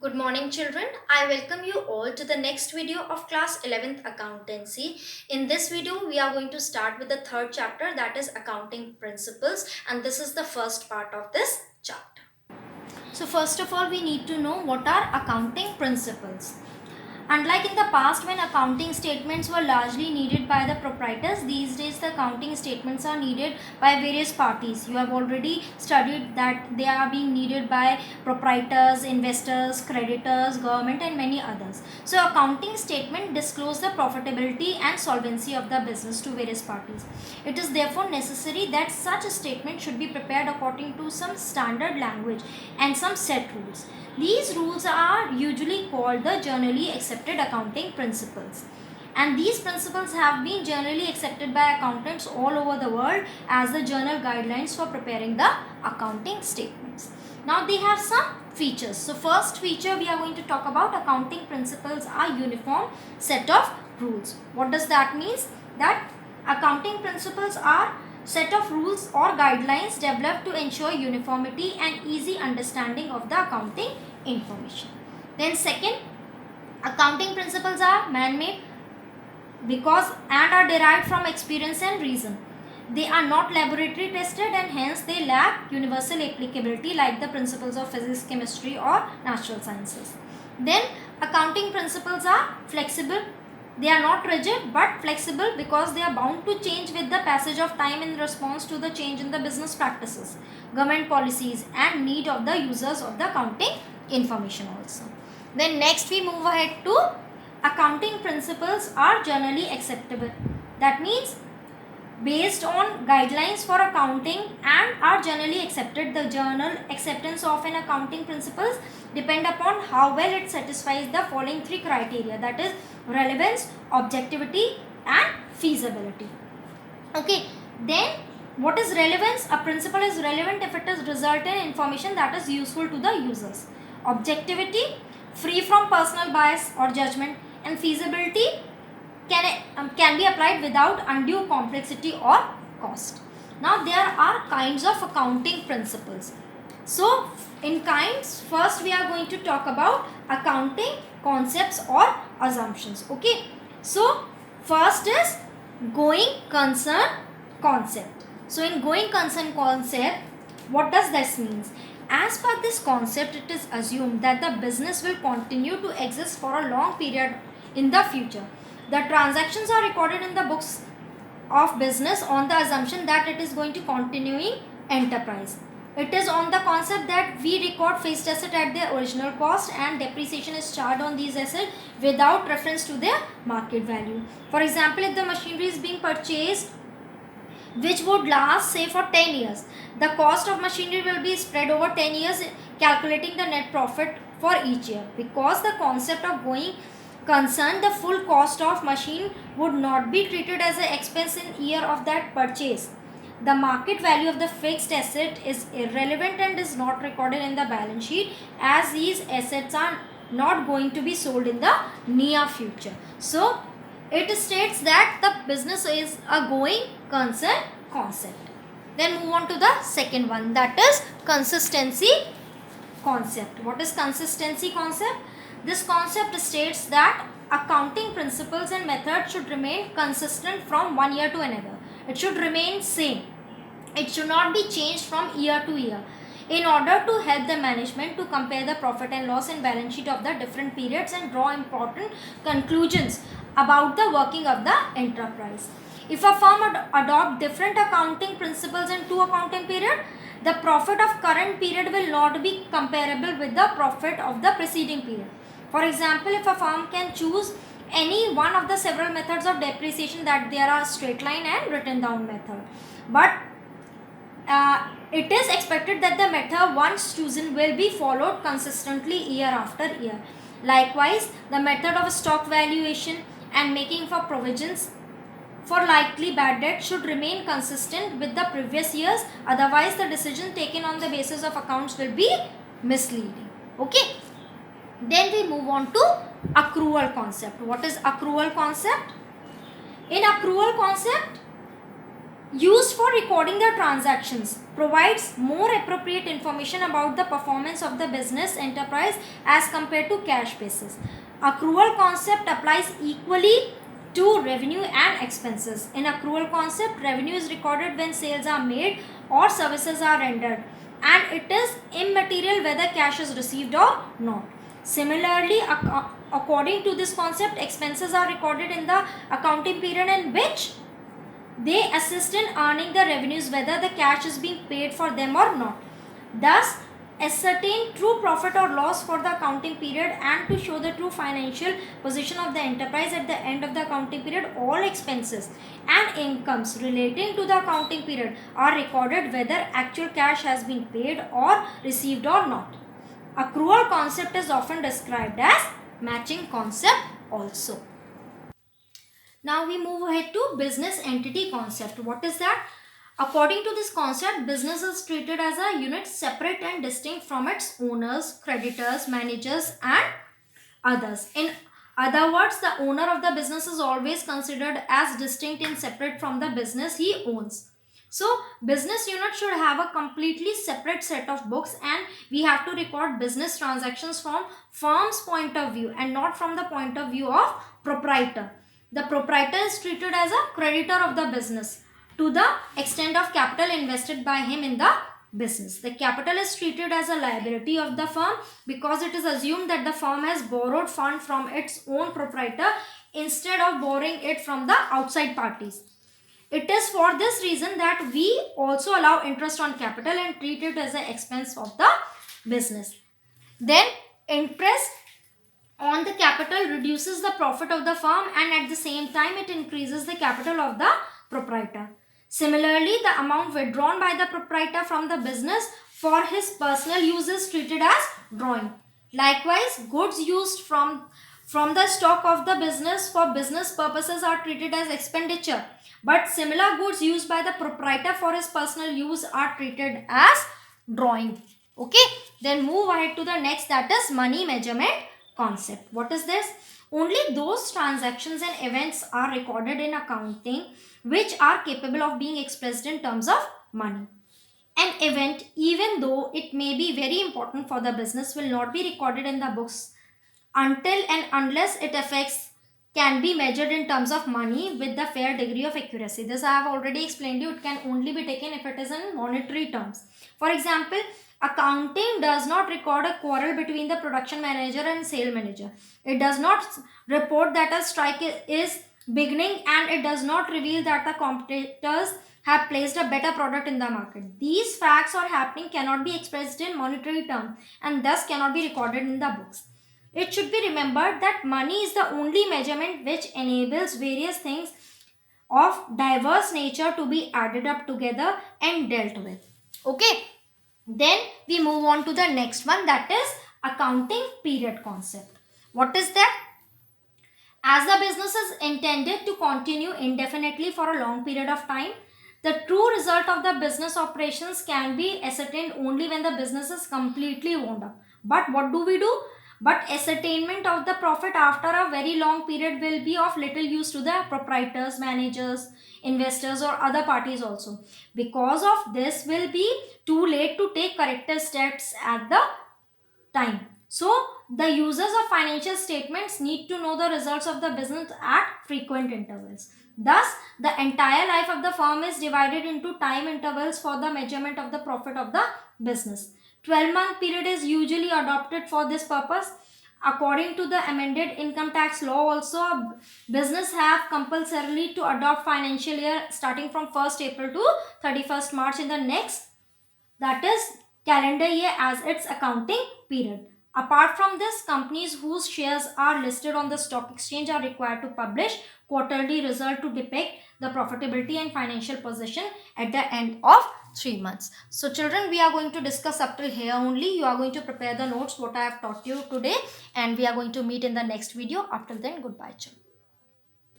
Good morning, children. I welcome you all to the next video of class 11th accountancy. In this video, we are going to start with the third chapter, that is accounting principles, and this is the first part of this chapter. So first of all, we need to know what are accounting principles. Unlike in the past when accounting statements were largely needed by the proprietors, these days the accounting statements are needed by various parties. You have already studied that they are being needed by proprietors, investors, creditors, government and many others. So accounting statement disclose the profitability and solvency of the business to various parties. It is therefore necessary that such a statement should be prepared according to some standard language and some set rules. These rules are usually called the generally accepted accounting principles. And these principles have been generally accepted by accountants all over the world as the general guidelines for preparing the accounting statements. Now they have some features. So first feature we are going to talk about accounting principles are uniform set of rules. What does that mean? That accounting principles are set of rules or guidelines developed to ensure uniformity and easy understanding of the accounting information. Then second, accounting principles are man-made because and are derived from experience and reason. They are not laboratory tested and hence they lack universal applicability like the principles of physics, chemistry or natural sciences. Then accounting principles are flexible. They are not rigid but flexible because they are bound to change with the passage of time in response to the change in the business practices, government policies and need of the users of the accounting information also. Then next we move ahead to accounting principles are generally acceptable. That means based on guidelines for accounting and are generally accepted. The general acceptance of an accounting principles depend upon how well it satisfies the following three criteria, that is relevance, objectivity and feasibility. Okay, then what is relevance? A principle is relevant if it is result in information that is useful to the users. Objectivity, free from personal bias or judgment, and feasibility can be applied without undue complexity or cost. Now there are kinds of accounting principles. So in kinds, first we are going to talk about accounting concepts or assumptions. Okay, so first is going concern concept. So in going concern concept, what does this mean? As per this concept, it is assumed that the business will continue to exist for a long period in the future. The transactions are recorded in the books of business on the assumption that it is going to continuing enterprise. It is on the concept that we record fixed asset at their original cost and depreciation is charged on these assets without reference to their market value. For example, if the machinery is being purchased which would last say for 10 years, the cost of machinery will be spread over 10 years calculating the net profit for each year. Because the concept of going concern, the full cost of machine would not be treated as an expense in year of that purchase. The market value of the fixed asset is irrelevant and is not recorded in the balance sheet as these assets are not going to be sold in the near future. So it states that the business is a going concern concept. Then move on to the second one, that is consistency concept. What is consistency concept? This concept states that accounting principles and methods should remain consistent from one year to another. It should remain same. It should not be changed from year to year in order to help the management to compare the profit and loss and balance sheet of the different periods and draw important conclusions about the working of the enterprise. If a firm adopt different accounting principles in two accounting period, the profit of current period will not be comparable with the profit of the preceding period. For example, if a firm can choose any one of the several methods of depreciation, that there are straight line and written down method, but it is expected that the method once chosen will be followed consistently year after year. Likewise, the method of stock valuation and making for provisions for likely bad debt should remain consistent with the previous years, otherwise the decision taken on the basis of accounts will be misleading. Okay, then we move on to accrual concept. What is accrual concept? In accrual concept, used for recording the transactions, provides more appropriate information about the performance of the business enterprise as compared to cash basis. Accrual concept applies equally to revenue and expenses. In accrual concept, revenue is recorded when sales are made or services are rendered, and it is immaterial whether cash is received or not. Similarly, according to this concept, expenses are recorded in the accounting period in which they assist in earning the revenues whether the cash is being paid for them or not. Thus, ascertain true profit or loss for the accounting period and to show the true financial position of the enterprise at the end of the accounting period, all expenses and incomes relating to the accounting period are recorded whether actual cash has been paid or received or not. Accrual concept is often described as matching concept also. Now we move ahead to business entity concept. What is that? According to this concept, business is treated as a unit separate and distinct from its owners, creditors, managers and others. In other words, the owner of the business is always considered as distinct and separate from the business he owns. So, business unit should have a completely separate set of books, and we have to record business transactions from firm's point of view and not from the point of view of proprietor. The proprietor is treated as a creditor of the business to the extent of capital invested by him in the business. The capital is treated as a liability of the firm because it is assumed that the firm has borrowed fund from its own proprietor instead of borrowing it from the outside parties. It is for this reason that we also allow interest on capital and treat it as an expense of the business. Then interest on the capital reduces the profit of the firm, and at the same time it increases the capital of the proprietor. Similarly, the amount withdrawn by the proprietor from the business for his personal use is treated as drawing. Likewise, goods used from the stock of the business for business purposes are treated as expenditure, but similar goods used by the proprietor for his personal use are treated as drawing. Okay, then move ahead to the next, that is money measurement concept. What is this? Only those transactions and events are recorded in accounting which are capable of being expressed in terms of money. An event, even though it may be very important for the business, will not be recorded in the books until and unless it affects can be measured in terms of money with the fair degree of accuracy. This I have already explained you. It can only be taken if it is in monetary terms. For example, accounting does not record a quarrel between the production manager and sale manager. It does not report that a strike is beginning, and it does not reveal that the competitors have placed a better product in the market. These facts or happening cannot be expressed in monetary terms and thus cannot be recorded in the books. It should be remembered that money is the only measurement which enables various things of diverse nature to be added up together and dealt with. Okay. Then we move on to the next one, that is accounting period concept. What is that? As the business is intended to continue indefinitely for a long period of time, the true result of the business operations can be ascertained only when the business is completely wound up. But what do we do? But ascertainment of the profit after a very long period will be of little use to the proprietors, managers, investors or other parties also. Because of this will be too late to take corrective steps at the time. So, the users of financial statements need to know the results of the business at frequent intervals. Thus, the entire life of the firm is divided into time intervals for the measurement of the profit of the business. 12-month period is usually adopted for this purpose. According to the amended income tax law also, business have compulsorily to adopt financial year starting from 1st April to 31st March in the next, that is calendar year, as its accounting period. Apart from this, companies whose shares are listed on the stock exchange are required to publish quarterly result to depict the profitability and financial position at the end of 3 months. So children, we are going to discuss up till here only. You are going to prepare the notes what I have taught you today, and we are going to meet in the next video. Up till then, goodbye children.